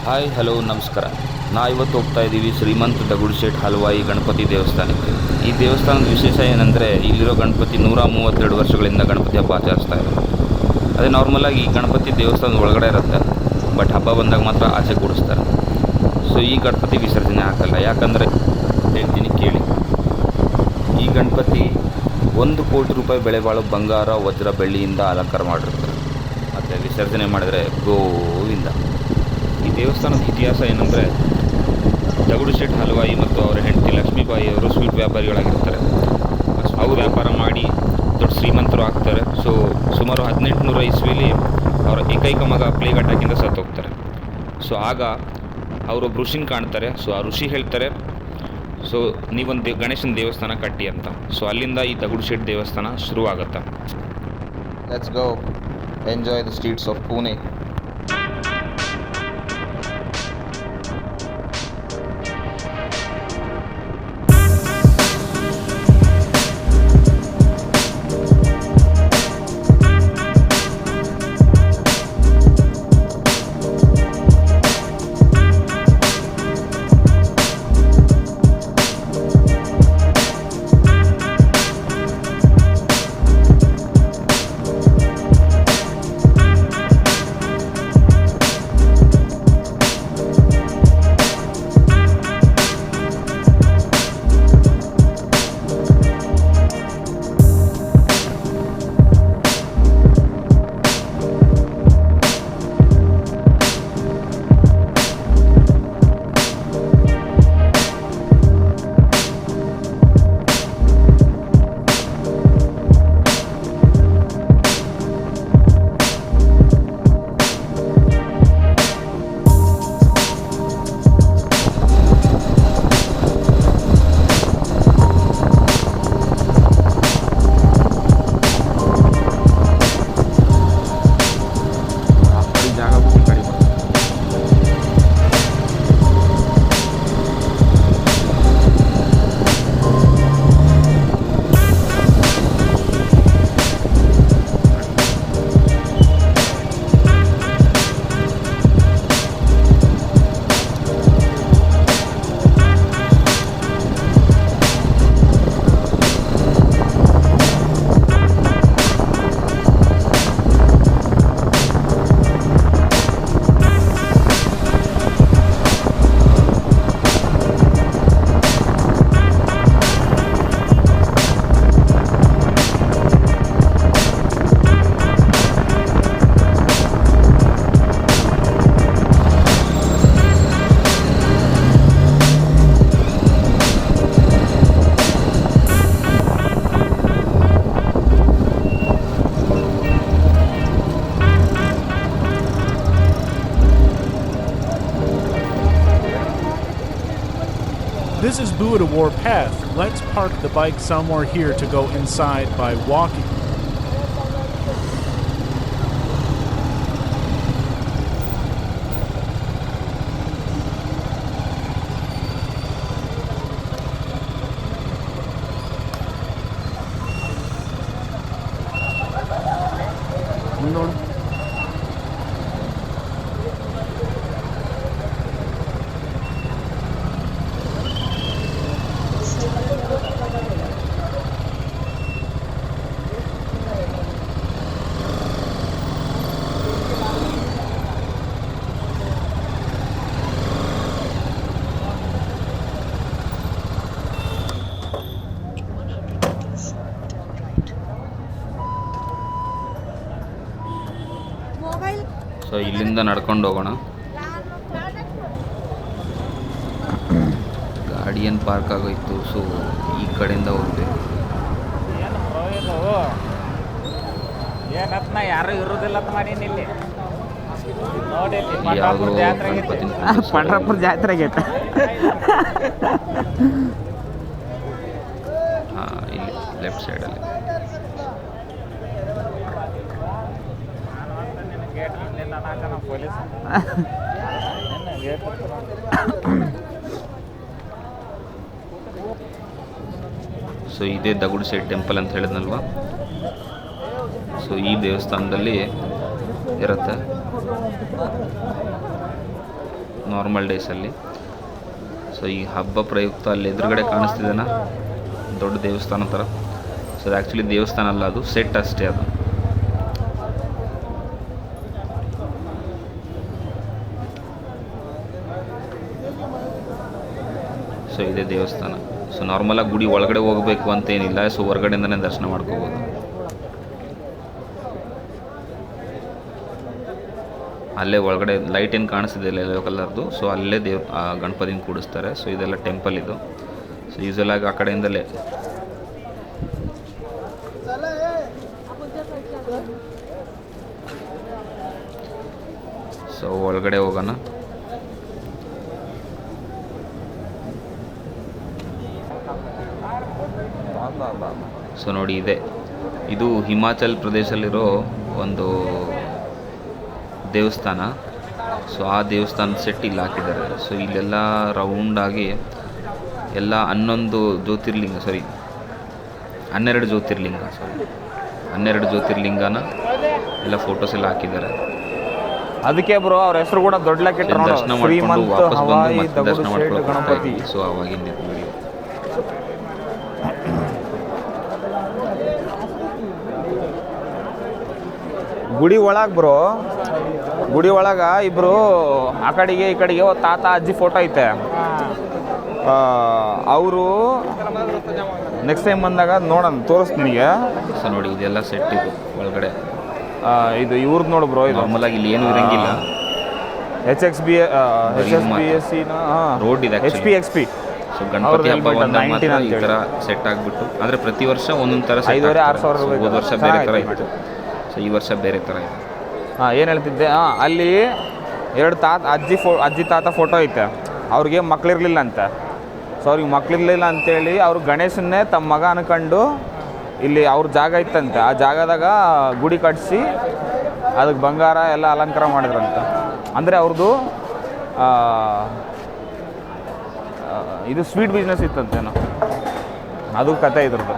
Hi hello ನಮಸ್ಕಾರ. ಇವತ್ತು ಹೋಗ್ತಾ ಇದ್ದೀವಿ ಶ್ರೀಮಂತ ದಗುಡು ಶೇಟ್ ಹಲ್ವಾಯಿ ಗಣಪತಿ ದೇವಸ್ಥಾನಕ್ಕೆ. ಈ ದೇವಸ್ಥಾನದ ವಿಶೇಷ ಏನಂದರೆ ಇಲ್ಲಿರೋ ಗಣಪತಿ 132 ವರ್ಷಗಳಿಂದ ಗಣಪತಿ ಹಬ್ಬ ಆಚರಿಸ್ತಾ ಇದೆ. ಅದೇ ನಾರ್ಮಲಾಗಿ ಈ ಗಣಪತಿ ದೇವಸ್ಥಾನದ ಒಳಗಡೆ ಇರುತ್ತೆ, ಬಟ್ ಹಬ್ಬ ಬಂದಾಗ ಮಾತ್ರ ಆಚೆ ಕೂಡಿಸ್ತಾರೆ. ಸೊ ಈ ಗಣಪತಿ ವಿಸರ್ಜನೆ ಆಗಲ್ಲ, ಯಾಕಂದರೆ ಹೇಳ್ತೀನಿ ಕೇಳಿ. ಈ ಗಣಪತಿ 1 ಕೋಟಿ ರೂಪಾಯಿ ಬೆಲೆ ಬಾಳೋ ಬಂಗಾರ, ವಜ್ರ, ಬೆಳ್ಳಿಯಿಂದ ಅಲಂಕಾರ ಮಾಡಿರ್ತಾರೆ. ಮತ್ತು ವಿಸರ್ಜನೆ ಮಾಡಿದರೆ ಗೋವಿಂದ. ಈ ದೇವಸ್ಥಾನದ ಇತಿಹಾಸ ಏನಂದರೆ, ದಗುಡು ಶೇಟ್ ಹಲ್ವಾಯಿ ಮತ್ತು ಅವರ ಹೆಂಡತಿ ಲಕ್ಷ್ಮೀಬಾಯಿ ಅವರು ಸ್ವೀಟ್ ವ್ಯಾಪಾರಿಗಳಾಗಿರ್ತಾರೆ. ಅವರು ವ್ಯಾಪಾರ ಮಾಡಿ ದೊಡ್ಡ ಶ್ರೀಮಂತರು ಆಗ್ತಾರೆ. ಸೊ ಸುಮಾರು 1800 ಇಸ್ವಿಲಿ ಅವರ ಏಕೈಕ ಮಗ ಪ್ಲೇಗ್ ಅಟ್ಯಾಕಿಂದ ಸತ್ತೋಗ್ತಾರೆ. ಸೊ ಆಗ ಅವರೊಬ್ಬ ಋಷಿನ ಕಾಣ್ತಾರೆ. ಸೊ ಆ ಋಷಿ ಹೇಳ್ತಾರೆ, ಸೊ ನೀವೊಂದು ಗಣೇಶನ ದೇವಸ್ಥಾನ ಕಟ್ಟಿ ಅಂತ. ಸೊ ಅಲ್ಲಿಂದ ಈ ದಗುಡು ಶೇಟ್ ದೇವಸ್ಥಾನ ಶುರುವಾಗುತ್ತೆ. Let's go enjoy the streets of Pune. This is Buddha War Path. Let's park the bike somewhere here to go inside by walking. So ಇಲ್ಲಿಂದ ನಡ್ಕೊಂಡು ಹೋಗೋಣ. ಗಾಡಿ ಏನು ಪಾರ್ಕ್ ಆಗೋಯ್ತು. ಸೊ ಈ ಕಡೆಯಿಂದ ಹೋಗ್ಬೇಕು. ಯಾರು ಇರೋದಿಲ್ಲ ಮಾಡೀನಿ ಇಲ್ಲಿ ನೋಡಿ. ಯಾವುದೋ ಪಂಡ್ರಾಪುರ ಜಾತ್ರೆಗೆ ಇಲ್ಲಿ ಲೆಫ್ಟ್ ಸೈಡಲ್ಲಿ. ಸೊ ಇದೇ ದಗುಡು ಶೇಟ್ ಟೆಂಪಲ್ ಅಂತ ಹೇಳಿದ್ನಲ್ವ. ಸೊ ಈ ದೇವಸ್ಥಾನದಲ್ಲಿ ಇರುತ್ತೆ. ನಾರ್ಮಲ್ ಡೇಸಲ್ಲಿ. ಸೊ ಈ ಹಬ್ಬ ಪ್ರಯುಕ್ತ ಅಲ್ಲಿ ಎದುರುಗಡೆ ಕಾಣಿಸ್ತಿದೆನಾ ದೊಡ್ಡ ದೇವಸ್ಥಾನ ಥರ. ಸೊ ಅದು ಆ್ಯಕ್ಚುಲಿ ದೇವಸ್ಥಾನ ಅಲ್ಲ, ಅದು ಸೆಟ್ ಅಷ್ಟೇ ಅದು. ಸೊ ಇದೇ ದೇವಸ್ಥಾನ. ಸೊ ನಾರ್ಮಲಾಗಿ ಗುಡಿ ಒಳಗಡೆ ಹೋಗಬೇಕು ಅಂತೇನಿಲ್ಲ, ಸೊ ಹೊರಗಡೆಯಿಂದನೇ ದರ್ಶನ ಮಾಡ್ಕೋಬೋದು. ಅಲ್ಲೇ ಒಳಗಡೆ ಲೈಟ್ ಏನು ಕಾಣಿಸ್ತಿದೆ ಯೆಲ್ಲೋ ಕಲರ್ದು, ಸೊ ಅಲ್ಲೇ ಗಣಪತಿನ ಕೂಡಿಸ್ತಾರೆ. ಸೊ ಇದೆಲ್ಲ ಟೆಂಪಲ್ ಇದು. ಸೊ ಯೂಸಲಾಗಿ ಆ ಕಡೆಯಿಂದಲೇ. ಸೊ ಒಳಗಡೆ ಹೋಗೋಣ. ಸೊ ನೋಡಿ ಇದು ಹಿಮಾಚಲ್ ಪ್ರದೇಶದಲ್ಲಿರೋ ಒಂದು ದೇವಸ್ಥಾನ. ಸೊ ಆ ದೇವಸ್ಥಾನದ ಸೆಟ್ ಇಲ್ಲಿ ಹಾಕಿದ್ದಾರೆ. ಸೊ ಇಲ್ಲೆಲ್ಲ ರೌಂಡಾಗಿ ಎಲ್ಲ 12 ಜ್ಯೋತಿರ್ಲಿಂಗನ ಎಲ್ಲ ಫೋಟೋಸ್ ಎಲ್ಲ ಹಾಕಿದ್ದಾರೆ. ಅದಕ್ಕೆ ಬ್ರೋ ಅವ್ರ ಹೆಸರು ಕೂಡ ದೊಡ್ಡಕ್ಕೆ ದರ್ಶನ ಮಾಡ್ಕೊಂಡು ವಾಪಸ್ ಬಂದು ಮತ್ತೆ ದರ್ಶನ ಮಾಡ್ಕೊಂಡು ಗಣಪತಿ. ಸೊ ಅವಾಗಿಂದ ವಿಡಿಯೋ. ಗುಡಿ ಒಳಗೆ ಬ್ರೋ, ಗುಡಿ ಒಳಗೆ ಇಬ್ಬರು ಆ ಕಡೆಗೆ ಈ ಕಡೆಗೆ ತಾತ ಅಜ್ಜಿ ಫೋಟೋ ಐತೆ. ಅವರು ನೆಕ್ಸ್ಟ್ ಟೈಮ್ ಬಂದಾಗ ನೋಡೋಣ, ತೋರಿಸ್ತೀನಿ ನಿನಗೆ. ಸೊ ನೋಡಿ ಇದೆಲ್ಲ ಸೆಟ್ ಇದು ಒಳಗಡೆ. ಇದು ಇವ್ರದ್ದು ನೋಡು ಬ್ರೋ, ಇದು ನಾರ್ಮಲಾಗಿ ಇಲ್ಲಿ ಏನೂ ಇರಂಗಿಲ್ಲ. HSBSC ರೋಡ್ ಇದೆ XP. ಸೊ ಗಣಪತಿ ಹಬ್ಬ ಬಂದಾಗ ಮಾತ್ರ ಈ ಥರ ಸೆಟ್ ಆಗಿಬಿಟ್ಟು, ಅಂದರೆ ಪ್ರತಿ ವರ್ಷ ಒಂದೊಂದು ಥರ 5,500 ಹೋದ ವರ್ಷ ಬೇರೆ ಥರ ಇತ್ತು. ಸೊ ಈ ವರ್ಷ ಬೇರೆ ಥರ ಇದೆ. ಏನು ಹೇಳ್ತಿದ್ದೆ, ಅಲ್ಲಿ 2 ಅಜ್ಜಿ ತಾತ ಫೋಟೋ ಐತೆ. ಅವ್ರಿಗೆ ಮಕ್ಳಿರಲಿಲ್ಲ ಅಂತ. ಸೊ ಅವ್ರಿಗೆ ಮಕ್ಳಿರಲಿಲ್ಲ ಅಂತೇಳಿ ಅವರು ಗಣೇಶನ್ನೇ ತಮ್ಮ ಮಗ ಅನ್ಕೊಂಡು ಇಲ್ಲಿ ಅವ್ರ ಜಾಗ ಇತ್ತಂತೆ. ಆ ಜಾಗದಾಗ ಗುಡಿ ಕಟ್ಟಿಸಿ ಅದಕ್ಕೆ ಬಂಗಾರ ಎಲ್ಲ ಅಲಂಕಾರ ಮಾಡಿದ್ರಂತ. ಅಂದರೆ ಅವ್ರದ್ದು ಇದು ಸ್ವೀಟ್ ಬಿಸ್ನೆಸ್ ಇತ್ತಂತೇನೋ, ಅದು ಕತೆ ಇದ್ರದ್ದು.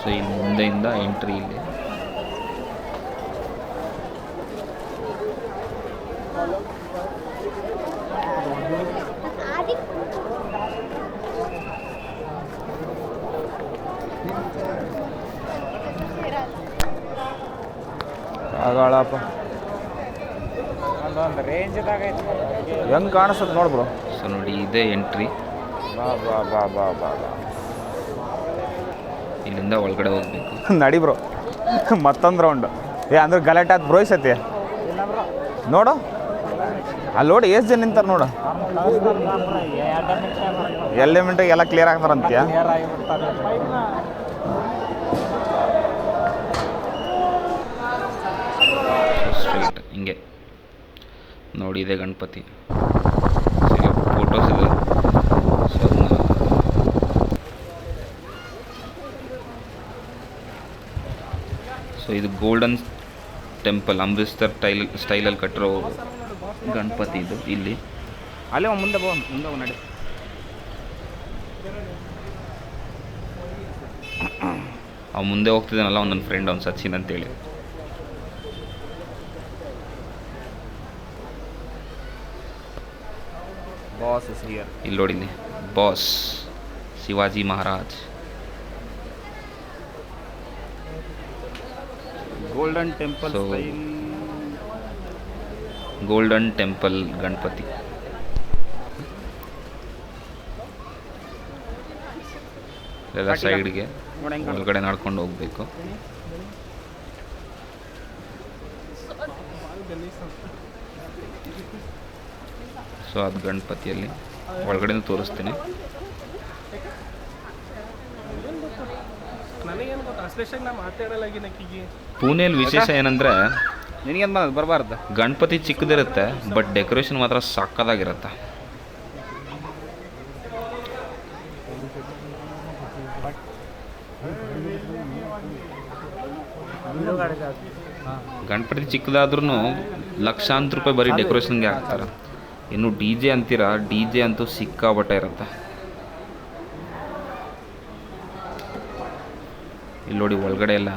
ಸೊ ಇಲ್ಲಿ ಮುಂದೆಯಿಂದ ಎಂಟ್ರಿ ಇಲ್ಲಿ. ಆಗಳಪ್ಪ ಹೆಂಗೆ ಕಾಣಿಸ್ತದೆ ನೋಡಿ ಬ್ರೋ. ಸೊ ನೋಡಿ ಇದೇ ಎಂಟ್ರಿ. ಬಾ ಇಲ್ಲಿಂದ ಒಳಗಡೆ ಹೋಗ್ಬೇಕು. ನಡಿ ಬ್ರೋ, ಮತ್ತೊಂದು ರೌಂಡ್. ಅಂದ್ರೆ ಗಲಾಟೆ ಆಯ್ತು ಬ್ರೋ ಈ ಸತಿ. ನೋಡು ಅಲ್ಲಿ ನೋಡಿ ಎಷ್ಟು ಜನ ನಿಂತಾರೆ ನೋಡು. 2 ಮಿನಿಟಿಗೆ ಎಲ್ಲ ಕ್ಲಿಯರ್ ಆಗ್ತಾರಂತೀಯ. ಸ್ಟ್ರೈಟ್ ಹಿಂಗೆ ನೋಡಿ, ಇದೆ ಗಣಪತಿ. ಫೋಟೋಸ್ ಇದೆ. ಸೊ ಇದು ಗೋಲ್ಡನ್ ಟೆಂಪಲ್, ಅಮೃತಸರ್ ಸ್ಟೈಲಲ್ಲಿ ಕಟ್ಟಿರೋ ಗಣಪತಿ ಇದು. ಇಲ್ಲಿ ಅಲ್ಲೇ ಮುಂದೆ ನಡಿ. ಅವ ಮುಂದೆ ಹೋಗ್ತಿದ್ದಾನಲ್ಲ, ಅವ್ನು ನನ್ನ ಫ್ರೆಂಡ್, ಅವ್ನು ಸಚಿನ್ ಅಂತೇಳಿ. Boss is here. ಇಲ್ಲಿ ನೋಡಿ, ಇಲ್ಲಿ boss Shivaji Maharaj. Golden temple so golden temple Ganapati. ಎಲ್ಲ ಸೈಡ್ಗೆ ಒಳಗಡೆ ನಡ್ಕೊಂಡು ಹೋಗ್ಬೇಕು. ಸೊ ಅದು ಗಣಪತಿಯಲ್ಲಿ ಒಳಗಡೆ ತೋರಿಸ್ತೀನಿ. ಪುಣೆಯಲ್ಲಿ ವಿಶೇಷ ಏನಂದರೆ, ನಿನಗೇನು ಬಂದು ಬರಬಾರ್ದು. ಗಣಪತಿ ಚಿಕ್ಕದಿರುತ್ತೆ, ಬಟ್ ಡೆಕೋರೇಷನ್ ಮಾತ್ರ ಸಕ್ಕದಾಗಿರುತ್ತೆ. ಗಣಪತಿ ಚಿಕ್ಕದಾದ್ರೂ ಲಕ್ಷಾಂತರ ರೂಪಾಯಿ ಬರೀ ಡೆಕೋರೇಷನ್ಗೆ ಹಾಕ್ತಾರೆ. ಇನ್ನು ಡಿ ಜೆ ಅಂತೀರಾ, ಡಿ ಜೆ ಅಂತೂ ಸಿಕ್ಕಾಬಟ್ಟೆ ಇರುತ್ತೆ. ಇಲ್ಲಿ ನೋಡಿ ಒಳಗಡೆ ಎಲ್ಲ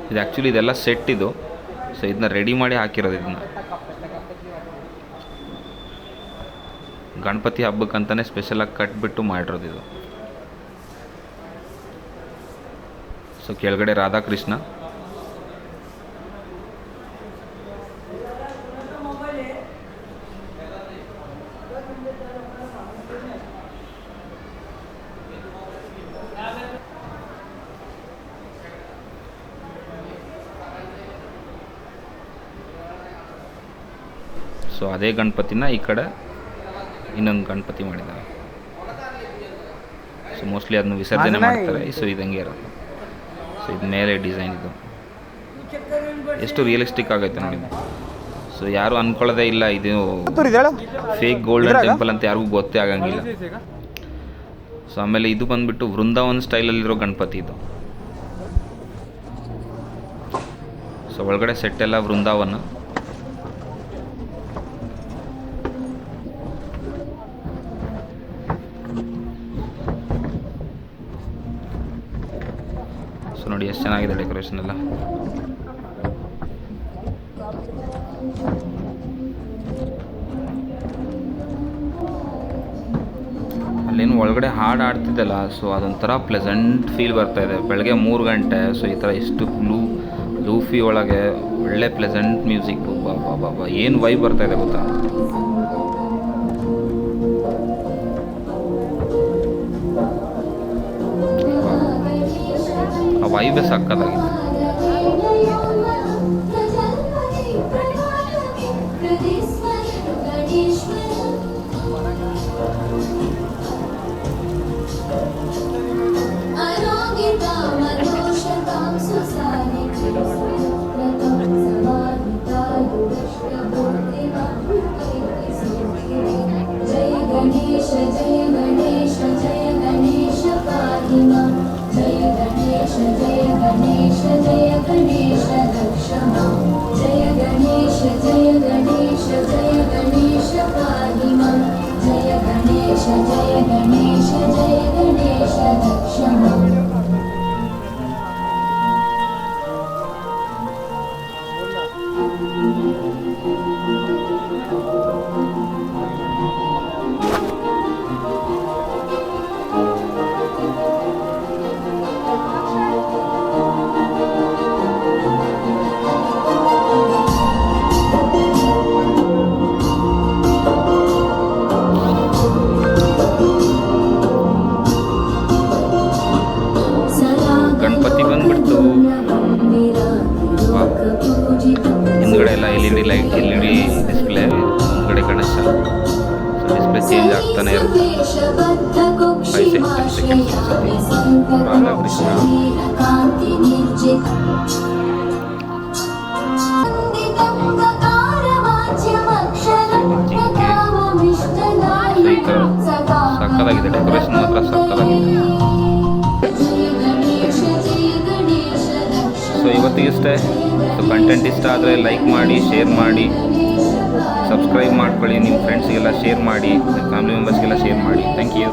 ಇದು ಆ್ಯಕ್ಚುಲಿ ಇದೆಲ್ಲ ಸೆಟ್ ಇದು. ಸೊ ಇದನ್ನ ರೆಡಿ ಮಾಡಿ ಹಾಕಿರೋದು. ಇದನ್ನ ಗಣಪತಿ ಹಬ್ಬಕ್ಕಂತಲೇ ಸ್ಪೆಷಲಾಗಿ ಕಟ್ಬಿಟ್ಟು ಮಾಡಿರೋದು ಇದು. ಸೊ ಕೆಳಗಡೆ ರಾಧಾಕೃಷ್ಣ, ಸೊ ಅದೇ ಗಣಪತಿನ ಈ ಕಡೆ ಇನ್ನೊಂದು ಗಣಪತಿ ಮಾಡಿದ್ದಾರೆ. ಸೊ ಮೋಸ್ಟ್ಲಿ ಅದನ್ನು ವಿಸರ್ಜನೆ ಮಾಡ್ತಾರೆ. ಸೊ ಇದಂಗೆ ಇರೋದು. ಸೊ ಇದು ಮೇಲೆ ಡಿಸೈನ್ ಇದು ಎಷ್ಟು ರಿಯಲಿಸ್ಟಿಕ್ ಆಗೈತೆ ನೋಡಿ. ಸೊ ಯಾರು ಅಂದ್ಕೊಳ್ಳೋದೇ ಇಲ್ಲ ಇದು ಫೇಕ್ ಗೋಲ್ಡನ್ ಟೆಂಪಲ್ ಅಂತ ಯಾರಿಗೂ ಗೊತ್ತೇ ಆಗಂಗಿಲ್ಲ. ಸೊ ಆಮೇಲೆ ಇದು ಬಂದುಬಿಟ್ಟು ವೃಂದಾವನ್ ಸ್ಟೈಲಲ್ಲಿರೋ ಗಣಪತಿ ಇದು. ಸೊ ಒಳಗಡೆ ಸೆಟ್ ಎಲ್ಲ ವೃಂದಾವನ. ಸೊ ನೋಡಿ ಎಷ್ಟು ಚೆನ್ನಾಗಿದೆ ಡೆಕೋರೇಷನ್ ಎಲ್ಲ. ಅಲ್ಲೇನು ಒಳಗಡೆ ಹಾಡು ಆಡ್ತಿದ್ದಲ್ಲ, ಸೊ ಅದೊಂಥರ ಪ್ಲೆಸೆಂಟ್ ಫೀಲ್ ಬರ್ತಾಯಿದೆ. ಬೆಳಗ್ಗೆ 3 ಗಂಟೆ. ಸೊ ಈ ಥರ ಎಷ್ಟು ಲೂಫಿ ಒಳಗೆ ಒಳ್ಳೆ ಪ್ಲೆಸೆಂಟ್ ಮ್ಯೂಸಿಕ್ಕು. ಬಾಬಾ ಏನು ವೈಬ್ ಬರ್ತಾಯಿದೆ ಗೊತ್ತಾ. ಆ ವೈಬೇ ಸಕ್ಕತ್ತಾಗಿದೆ. ಗಣಪತಿ ಬಂದ್ಬಿಡ್ತು. ಹಿಂದ್ಗಡೆ ಎಲ್ಲ LED ಲೈಟ್, LED ಡಿಸ್ಪ್ಲೇ, ಮುಂದ್ಗಡೆ ಗಣೇಶ. ಸೊ ಡಿಸ್ಪ್ಲೇ ಚೇಂಜ್ ಆಗ್ತಾನೆ ಇರುತ್ತೆ. 5 ಸೆಕೆಂಡ್ಸ್ ರಾಧಾಕೃಷ್ಣ. ಸೊ ಈ ಥರ ಸಕ್ಕತ್ತಾಗಿದೆ ಡೆಕೋರೇಷನ್, ಮಾತ್ರ ಸಕ್ಕತ್ತಾಗಿದೆ. ಸೊ ಇವತ್ತಿಗಿಷ್ಟೇ. ಸೊ ಕಂಟೆಂಟ್ ಇಷ್ಟ ಆದರೆ ಲೈಕ್ ಮಾಡಿ, ಶೇರ್ ಮಾಡಿ, ಸಬ್ಸ್ಕ್ರೈಬ್ ಮಾಡ್ಕೊಳ್ಳಿ. ನಿಮ್ಮ ಫ್ರೆಂಡ್ಸ್ಗೆಲ್ಲ ಶೇರ್ ಮಾಡಿ, ನಿಮ್ಮ ಫ್ಯಾಮಿಲಿ ಮೆಂಬರ್ಸ್ಗೆಲ್ಲ ಶೇರ್ ಮಾಡಿ. Thank you.